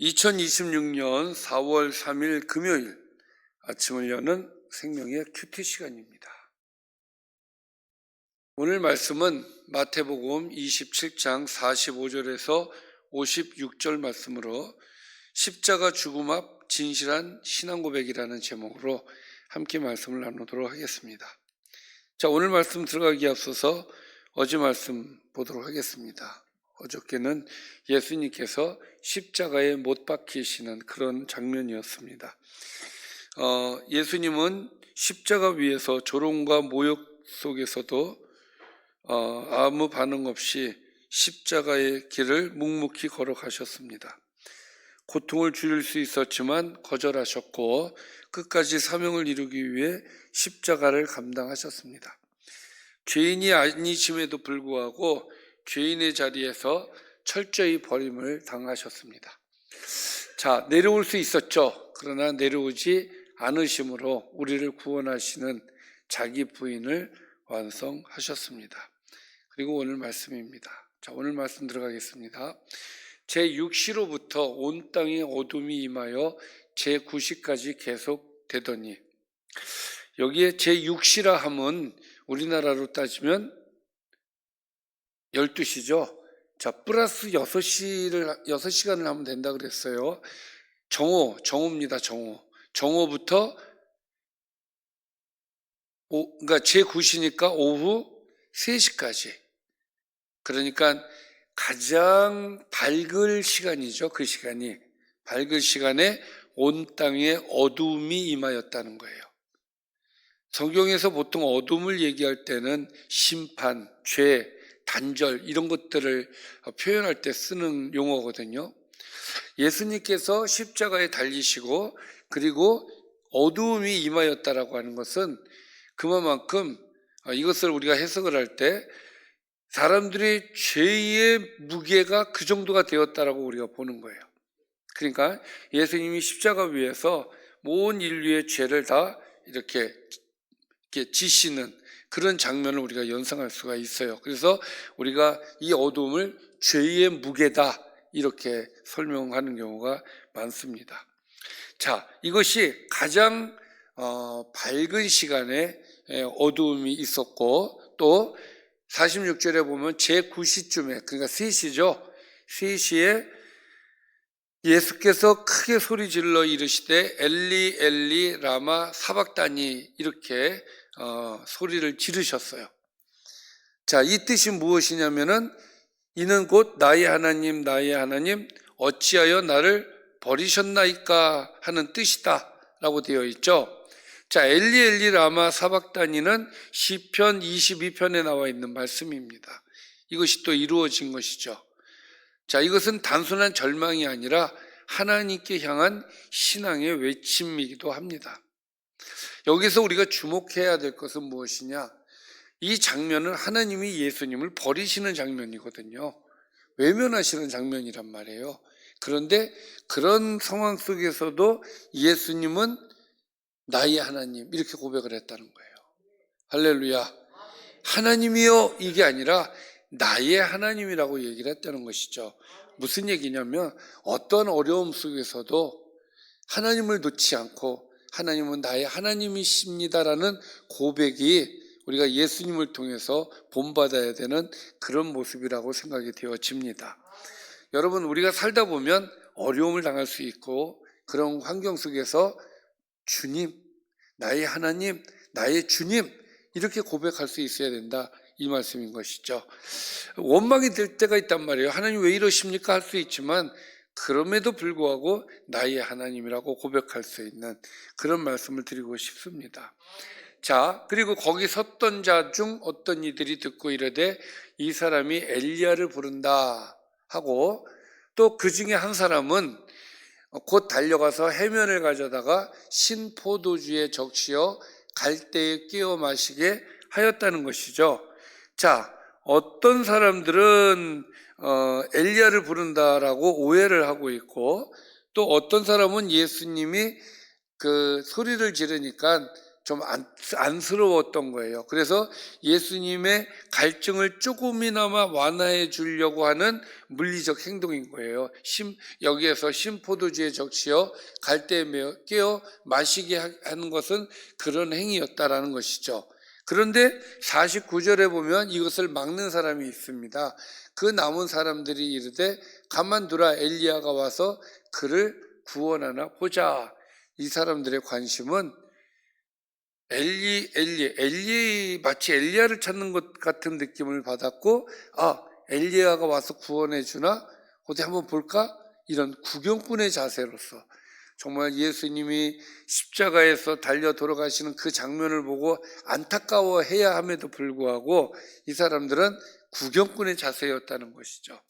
2026년 4월 3일 금요일 아침을 여는 생명의 큐티 시간입니다. 오늘 말씀은 마태복음 27장 45절에서 56절 말씀으로 십자가 죽음 앞 진실한 신앙 고백이라는 제목으로 함께 말씀을 나누도록 하겠습니다. 자, 오늘 말씀 들어가기 앞서서 어제 말씀 보도록 하겠습니다. 어저께는 예수님께서 십자가에 못 박히시는 그런 장면이었습니다. 예수님은 십자가 위에서 조롱과 모욕 속에서도 아무 반응 없이 십자가의 길을 묵묵히 걸어가셨습니다. 고통을 줄일 수 있었지만 거절하셨고 끝까지 사명을 이루기 위해 십자가를 감당하셨습니다. 죄인이 아니심에도 불구하고 죄인의 자리에서 철저히 버림을 당하셨습니다. 자, 내려올 수 있었죠. 그러나 내려오지 않으심으로 우리를 구원하시는 자기 부인을 완성하셨습니다. 그리고 오늘 말씀입니다. 자, 오늘 말씀 들어가겠습니다. 제6시로부터 온 땅에 어둠이 임하여 제9시까지 계속되더니, 여기에 제6시라 함은 우리나라로 따지면 12시죠. 자, 플러스 6시간을 하면 된다 그랬어요. 정오입니다. 정오부터 그러니까 제9시니까 오후 3시까지. 그러니까 가장 밝을 시간이죠. 그 시간이. 밝을 시간에 온 땅에 어둠이 임하였다는 거예요. 성경에서 보통 어둠을 얘기할 때는 심판, 죄, 단절 이런 것들을 표현할 때 쓰는 용어거든요. 예수님께서 십자가에 달리시고 그리고 어두움이 임하였다라고 하는 것은 그만큼 이것을 우리가 해석을 할 때 사람들의 죄의 무게가 그 정도가 되었다라고 우리가 보는 거예요. 그러니까 예수님이 십자가 위에서 온 인류의 죄를 다 이렇게 지시는 그런 장면을 우리가 연상할 수가 있어요. 그래서 우리가 이 어두움을 죄의 무게다 이렇게 설명하는 경우가 많습니다. 자, 이것이 가장 밝은 시간에 어두움이 있었고 또 46절에 보면 제9시쯤에 그러니까 3시죠. 3시에 예수께서 크게 소리질러 이르시되 엘리 엘리 라마 사박다니 이렇게 소리를 지르셨어요. 자, 이 뜻이 무엇이냐면은 이는 곧 나의 하나님 나의 하나님 어찌하여 나를 버리셨나이까 하는 뜻이다 라고 되어 있죠. 자, 엘리 엘리 라마 사박다니는 시편 22편에 나와 있는 말씀입니다. 이것이 또 이루어진 것이죠. 자, 이것은 단순한 절망이 아니라 하나님께 향한 신앙의 외침이기도 합니다. 여기서 우리가 주목해야 될 것은 무엇이냐? 이 장면은 하나님이 예수님을 버리시는 장면이거든요. 외면하시는 장면이란 말이에요. 그런데 그런 상황 속에서도 예수님은 나의 하나님 이렇게 고백을 했다는 거예요. 할렐루야. 하나님이요 이게 아니라 나의 하나님이라고 얘기를 했다는 것이죠. 무슨 얘기냐면 어떤 어려움 속에서도 하나님을 놓지 않고 하나님은 나의 하나님이십니다라는 고백이 우리가 예수님을 통해서 본받아야 되는 그런 모습이라고 생각이 되어집니다. 여러분, 우리가 살다 보면 어려움을 당할 수 있고 그런 환경 속에서 주님, 나의 하나님, 나의 주님 이렇게 고백할 수 있어야 된다 이 말씀인 것이죠. 원망이 될 때가 있단 말이에요. 하나님 왜 이러십니까? 할 수 있지만 그럼에도 불구하고 나의 하나님이라고 고백할 수 있는 그런 말씀을 드리고 싶습니다. 자, 그리고 거기 섰던 자 중 어떤 이들이 듣고 이르되 이 사람이 엘리야를 부른다 하고 또 그 중에 한 사람은 곧 달려가서 해면을 가져다가 신포도주에 적시어 갈대에 끼워 마시게 하였다는 것이죠. 자, 어떤 사람들은 엘리야를 부른다라고 오해를 하고 있고 또 어떤 사람은 예수님이 그 소리를 지르니까 좀 안쓰러웠던 거예요. 그래서 예수님의 갈증을 조금이나마 완화해 주려고 하는 물리적 행동인 거예요. 여기에서 신포도주에 적시어 갈대에 깨어 마시게 하는 것은 그런 행위였다라는 것이죠. 그런데 49절에 보면 이것을 막는 사람이 있습니다. 그 남은 사람들이 이르되 가만두라, 엘리야가 와서 그를 구원하나 보자. 이 사람들의 관심은 마치 엘리야를 찾는 것 같은 느낌을 받았고, 엘리야가 와서 구원해 주나? 어디 한번 볼까? 이런 구경꾼의 자세로서 정말 예수님이 십자가에서 달려 돌아가시는 그 장면을 보고 안타까워해야 함에도 불구하고 이 사람들은 구경꾼의 자세였다는 것이죠.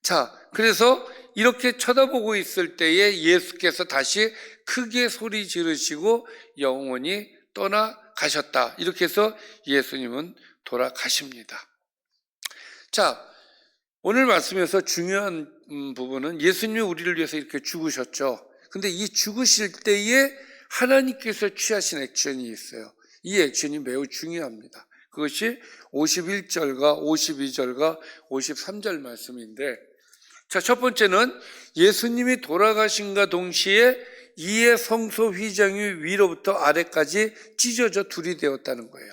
자, 그래서 이렇게 쳐다보고 있을 때에 예수께서 다시 크게 소리 지르시고 영원히 떠나가셨다. 이렇게 해서 예수님은 돌아가십니다. 자, 오늘 말씀에서 중요한 부분은 예수님이 우리를 위해서 이렇게 죽으셨죠. 근데 이 죽으실 때에 하나님께서 취하신 액션이 있어요. 이 액션이 매우 중요합니다. 그것이 51절과 52절과 53절 말씀인데, 자, 첫 번째는 예수님이 돌아가신과 동시에 이에 성소 휘장이 위로부터 아래까지 찢어져 둘이 되었다는 거예요.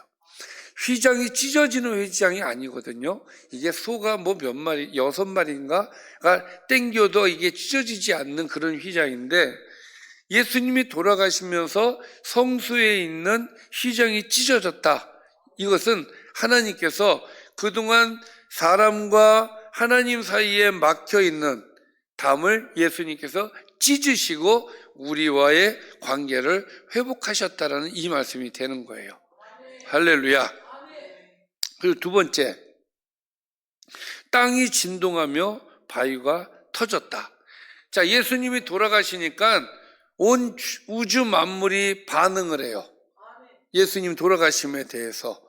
휘장이 찢어지는 휘장이 아니거든요. 이게 소가 뭐 몇 마리, 6마리인가가 땡겨도 이게 찢어지지 않는 그런 휘장인데, 예수님이 돌아가시면서 성소에 있는 휘장이 찢어졌다. 이것은 하나님께서 그동안 사람과 하나님 사이에 막혀 있는 담을 예수님께서 찢으시고 우리와의 관계를 회복하셨다라는 이 말씀이 되는 거예요. 할렐루야. 그리고 두 번째, 땅이 진동하며 바위가 터졌다. 자, 예수님이 돌아가시니까 온 우주 만물이 반응을 해요. 예수님 돌아가심에 대해서.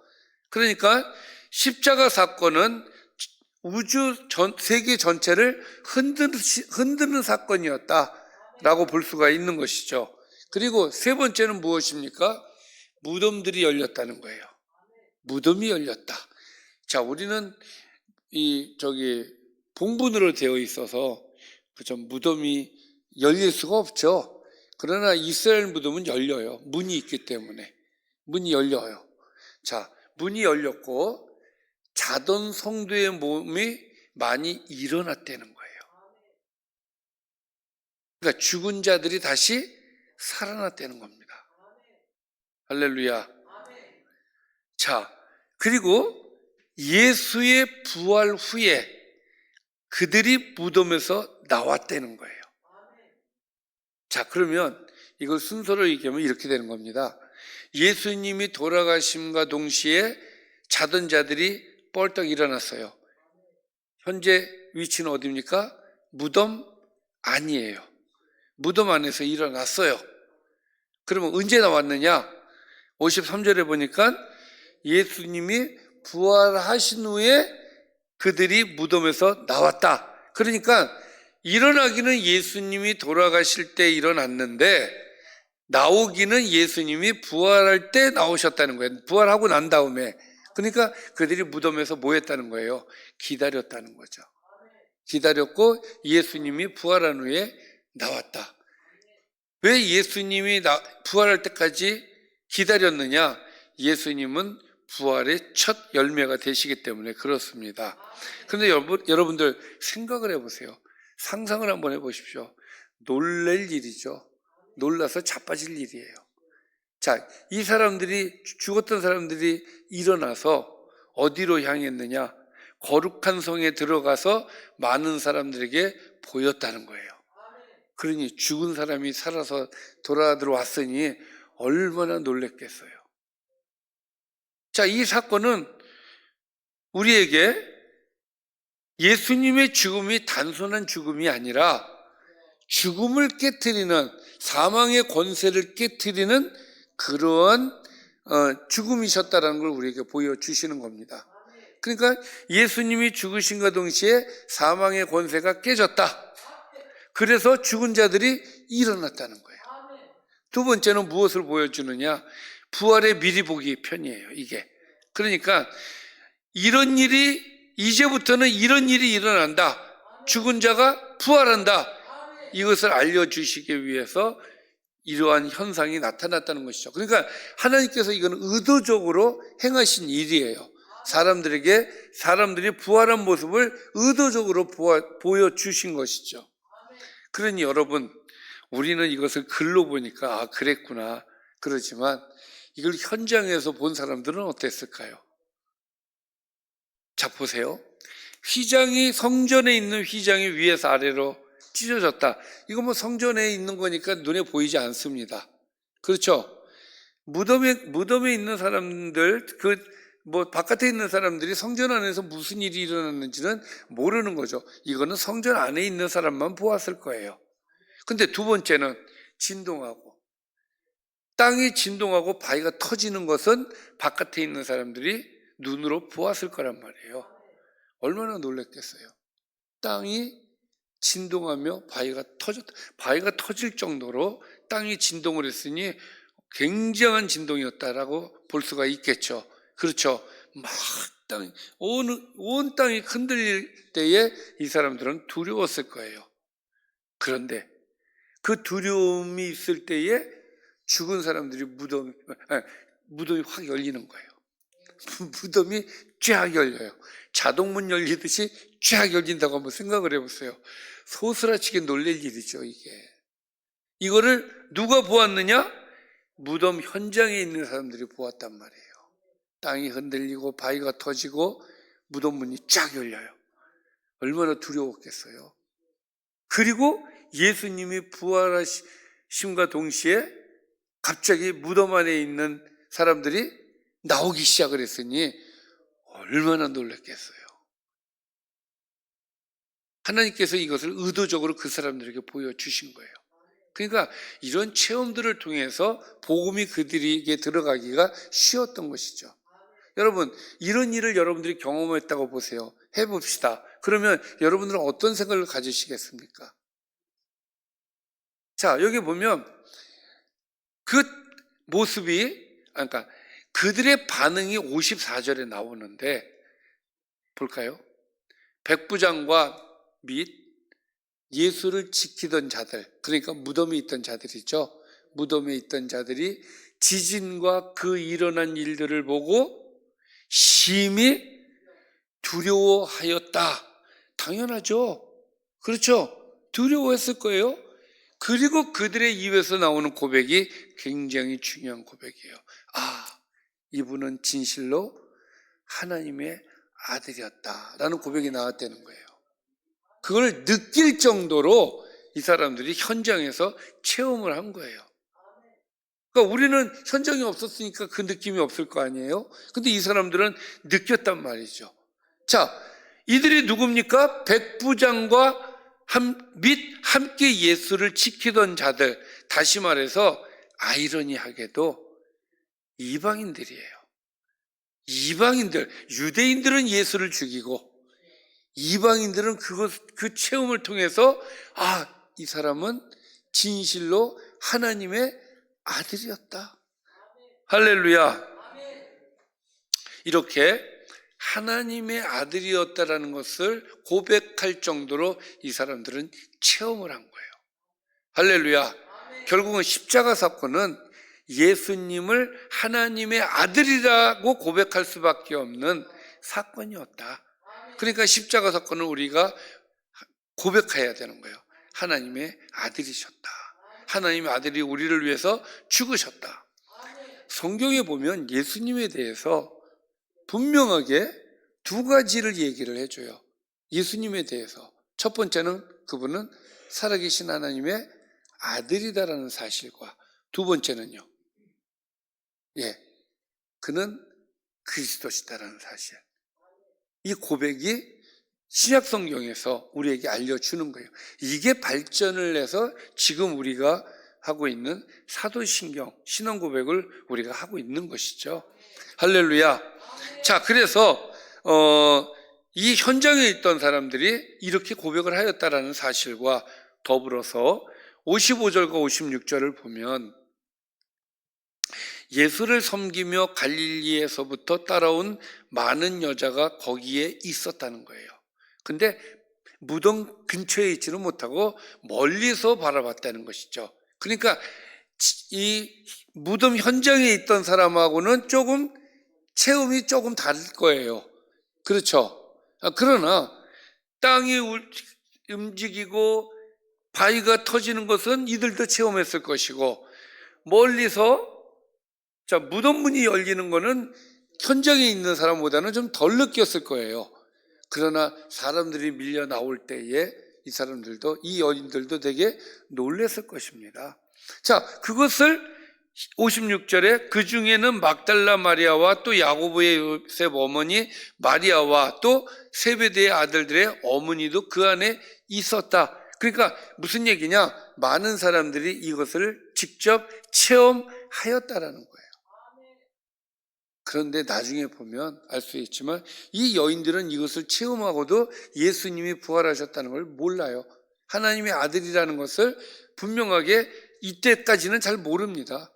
그러니까 십자가 사건은 세계 전체를 흔드는 사건이었다라고 볼 수가 있는 것이죠. 그리고 세 번째는 무엇입니까? 무덤들이 열렸다는 거예요. 무덤이 열렸다. 자, 우리는 봉분으로 되어 있어서 그죠, 무덤이 열릴 수가 없죠. 그러나 이스라엘 무덤은 열려요. 문이 있기 때문에. 문이 열려요. 자, 문이 열렸고 자던 성도의 몸이 많이 일어났다는 거예요. 그러니까 죽은 자들이 다시 살아났다는 겁니다. 할렐루야. 자, 그리고 예수의 부활 후에 그들이 무덤에서 나왔다는 거예요. 자, 그러면 이걸 순서로 얘기하면 이렇게 되는 겁니다. 예수님이 돌아가심과 동시에 자던 자들이 뻘떡 일어났어요. 현재 위치는 어디입니까? 무덤 아니에요. 무덤 안에서 일어났어요. 그러면 언제 나왔느냐? 53절에 보니까 예수님이 부활하신 후에 그들이 무덤에서 나왔다. 그러니까 일어나기는 예수님이 돌아가실 때 일어났는데 나오기는 예수님이 부활할 때 나오셨다는 거예요. 부활하고 난 다음에. 그러니까 그들이 무덤에서 뭐 했다는 거예요? 기다렸다는 거죠. 기다렸고 예수님이 부활한 후에 나왔다. 왜 예수님이 부활할 때까지 기다렸느냐? 예수님은 부활의 첫 열매가 되시기 때문에 그렇습니다. 그런데 여러분들 생각을 해보세요. 상상을 한번 해보십시오. 놀랄 일이죠. 놀라서 자빠질 일이에요. 자, 이 사람들이, 죽었던 사람들이 일어나서 어디로 향했느냐? 거룩한 성에 들어가서 많은 사람들에게 보였다는 거예요. 그러니 죽은 사람이 살아서 들어왔으니 얼마나 놀랬겠어요. 자, 이 사건은 우리에게 예수님의 죽음이 단순한 죽음이 아니라 죽음을 깨트리는, 사망의 권세를 깨트리는 그러한 죽음이셨다는 걸 우리에게 보여주시는 겁니다. 그러니까 예수님이 죽으신과 동시에 사망의 권세가 깨졌다. 그래서 죽은 자들이 일어났다는 거예요. 두 번째는 무엇을 보여주느냐? 부활의 미리 보기 편이에요, 이게. 그러니까 이런 일이, 이제부터는 이런 일이 일어난다. 죽은 자가 부활한다. 이것을 알려주시기 위해서 이러한 현상이 나타났다는 것이죠. 그러니까 하나님께서 이거는 의도적으로 행하신 일이에요. 사람들이 부활한 모습을 의도적으로 보여주신 것이죠. 그러니 여러분, 우리는 이것을 글로 보니까 그랬구나 그러지만 이걸 현장에서 본 사람들은 어땠을까요? 자, 보세요. 성전에 있는 휘장이 위에서 아래로 찢어졌다. 이거 뭐 성전에 있는 거니까 눈에 보이지 않습니다. 그렇죠? 무덤에 있는 사람들, 바깥에 있는 사람들이 성전 안에서 무슨 일이 일어났는지는 모르는 거죠. 이거는 성전 안에 있는 사람만 보았을 거예요. 근데 두 번째는 땅이 진동하고 바위가 터지는 것은 바깥에 있는 사람들이 눈으로 보았을 거란 말이에요. 얼마나 놀랐겠어요. 땅이 진동하며 바위가 터졌다. 바위가 터질 정도로 땅이 진동을 했으니 굉장한 진동이었다라고 볼 수가 있겠죠. 그렇죠. 막 온 땅이 흔들릴 때에 이 사람들은 두려웠을 거예요. 그런데 그 두려움이 있을 때에 죽은 사람들이 무덤이 확 열리는 거예요. 무덤이 쫙 열려요. 자동문 열리듯이 쫙 열린다고 한번 생각을 해보세요. 소스라치게 놀랄 일이죠, 이게. 이거를 누가 보았느냐? 무덤 현장에 있는 사람들이 보았단 말이에요. 땅이 흔들리고 바위가 터지고 무덤 문이 쫙 열려요. 얼마나 두려웠겠어요. 그리고 예수님이 부활하심과 동시에 갑자기 무덤 안에 있는 사람들이 나오기 시작을 했으니 얼마나 놀랐겠어요. 하나님께서 이것을 의도적으로 그 사람들에게 보여주신 거예요. 그러니까 이런 체험들을 통해서 복음이 그들에게 들어가기가 쉬웠던 것이죠. 여러분, 이런 일을 여러분들이 경험했다고 보세요. 해봅시다. 그러면 여러분들은 어떤 생각을 가지시겠습니까? 자, 여기 보면 그 모습이, 그러니까 그들의 반응이 54절에 나오는데 볼까요? 백부장과 및 예수를 지키던 자들, 그러니까 무덤에 있던 자들이죠. 무덤에 있던 자들이 지진과 그 일어난 일들을 보고 심히 두려워하였다. 당연하죠. 그렇죠. 두려워했을 거예요. 그리고 그들의 입에서 나오는 고백이 굉장히 중요한 고백이에요. 이분은 진실로 하나님의 아들이었다라는 고백이 나왔다는 거예요. 그걸 느낄 정도로 이 사람들이 현장에서 체험을 한 거예요. 그러니까 우리는 현장이 없었으니까 그 느낌이 없을 거 아니에요? 근데 이 사람들은 느꼈단 말이죠. 자, 이들이 누굽니까? 백부장과 및 함께 예수를 지키던 자들, 다시 말해서 아이러니하게도 이방인들이에요. 이방인들, 유대인들은 예수를 죽이고 이방인들은 그 체험을 통해서 이 사람은 진실로 하나님의 아들이었다. 할렐루야. 이렇게 하나님의 아들이었다라는 것을 고백할 정도로 이 사람들은 체험을 한 거예요. 할렐루야. 결국은 십자가 사건은 예수님을 하나님의 아들이라고 고백할 수밖에 없는 사건이었다. 그러니까 십자가 사건을 우리가 고백해야 되는 거예요. 하나님의 아들이셨다. 하나님의 아들이 우리를 위해서 죽으셨다. 성경에 보면 예수님에 대해서 분명하게 두 가지를 얘기를 해줘요. 예수님에 대해서. 첫 번째는 그분은 살아계신 하나님의 아들이다라는 사실과 두 번째는요. 그는 그리스도시다라는 사실. 이 고백이 신약 성경에서 우리에게 알려주는 거예요. 이게 발전을 해서 지금 우리가 하고 있는 사도신경, 신앙 고백을 우리가 하고 있는 것이죠. 할렐루야. 자, 그래서 이 현장에 있던 사람들이 이렇게 고백을 하였다라는 사실과 더불어서 55절과 56절을 보면 예수를 섬기며 갈릴리에서부터 따라온 많은 여자가 거기에 있었다는 거예요. 근데 무덤 근처에 있지는 못하고 멀리서 바라봤다는 것이죠. 그러니까 이 무덤 현장에 있던 사람하고는 체험이 조금 다를 거예요. 그렇죠? 그러나 땅이 움직이고 바위가 터지는 것은 이들도 체험했을 것이고, 멀리서 무덤 문이 열리는 것은 현장에 있는 사람보다는 좀 덜 느꼈을 거예요. 그러나 사람들이 밀려 나올 때에 이 여인들도 되게 놀랐을 것입니다. 자, 그것을 56절에 그 중에는 막달라 마리아와 또 야고보의 요셉 어머니 마리아와 또 세베대의 아들들의 어머니도 그 안에 있었다. 그러니까 무슨 얘기냐? 많은 사람들이 이것을 직접 체험하였다라는 거예요. 그런데 나중에 보면 알 수 있지만 이 여인들은 이것을 체험하고도 예수님이 부활하셨다는 걸 몰라요. 하나님의 아들이라는 것을 분명하게 이때까지는 잘 모릅니다.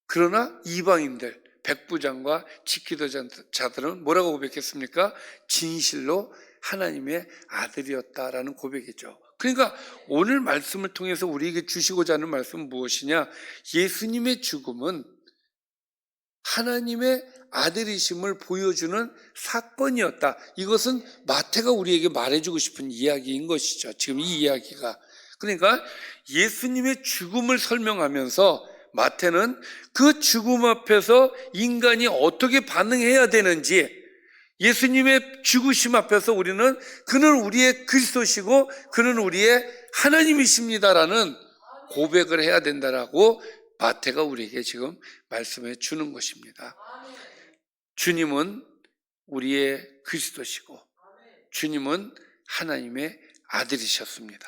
그러나 이방인들, 백부장과 지키도자들은 뭐라고 고백했습니까? 진실로 하나님의 아들이었다라는 고백이죠. 그러니까 오늘 말씀을 통해서 우리에게 주시고자 하는 말씀은 무엇이냐? 예수님의 죽음은 하나님의 아들이심을 보여주는 사건이었다. 이것은 마태가 우리에게 말해주고 싶은 이야기인 것이죠. 지금 이 이야기가. 그러니까 예수님의 죽음을 설명하면서 마태는 그 죽음 앞에서 인간이 어떻게 반응해야 되는지, 예수님의 죽으심 앞에서 우리는 그는 우리의 그리스도시고 그는 우리의 하나님이십니다라는 고백을 해야 된다라고 마태가 우리에게 지금 말씀해 주는 것입니다. 주님은 우리의 그리스도시고 주님은 하나님의 아들이셨습니다.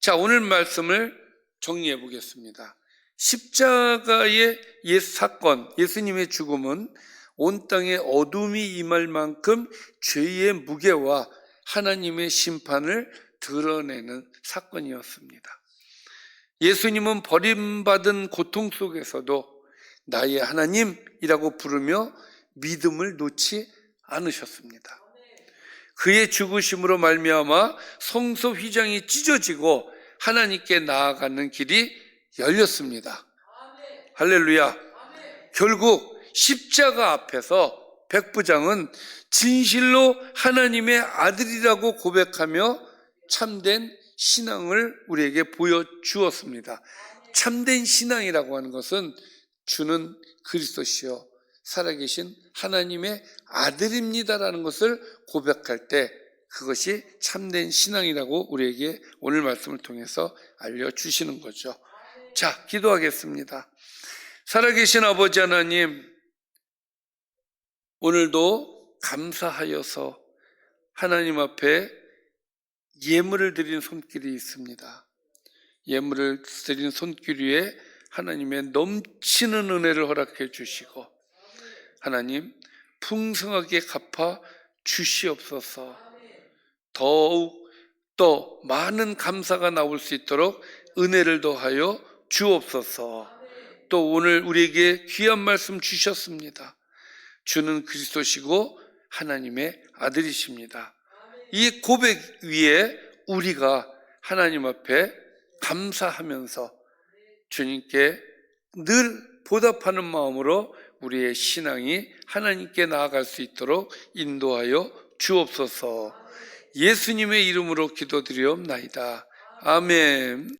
자, 오늘 말씀을 정리해 보겠습니다. 십자가의 옛 사건, 예수님의 죽음은 온 땅에 어둠이 임할 만큼 죄의 무게와 하나님의 심판을 드러내는 사건이었습니다. 예수님은 버림받은 고통 속에서도 나의 하나님이라고 부르며 믿음을 놓지 않으셨습니다. 그의 죽으심으로 말미암아 성소 휘장이 찢어지고 하나님께 나아가는 길이 열렸습니다. 할렐루야. 결국 십자가 앞에서 백부장은 진실로 하나님의 아들이라고 고백하며 참된 신앙을 우리에게 보여주었습니다. 참된 신앙이라고 하는 것은 주는 그리스도시요 살아계신 하나님의 아들입니다라는 것을 고백할 때 그것이 참된 신앙이라고 우리에게 오늘 말씀을 통해서 알려주시는 거죠. 자, 기도하겠습니다. 살아계신 아버지 하나님, 오늘도 감사하여서 하나님 앞에 예물을 드리는 손길이 있습니다. 예물을 드리는 손길 위에 하나님의 넘치는 은혜를 허락해 주시고 하나님 풍성하게 갚아 주시옵소서. 더욱 더 많은 감사가 나올 수 있도록 은혜를 더하여 주옵소서. 또 오늘 우리에게 귀한 말씀 주셨습니다. 주는 그리스도시고 하나님의 아들이십니다. 이 고백 위에 우리가 하나님 앞에 감사하면서 주님께 늘 보답하는 마음으로 우리의 신앙이 하나님께 나아갈 수 있도록 인도하여 주옵소서. 예수님의 이름으로 기도드리옵나이다. 아멘.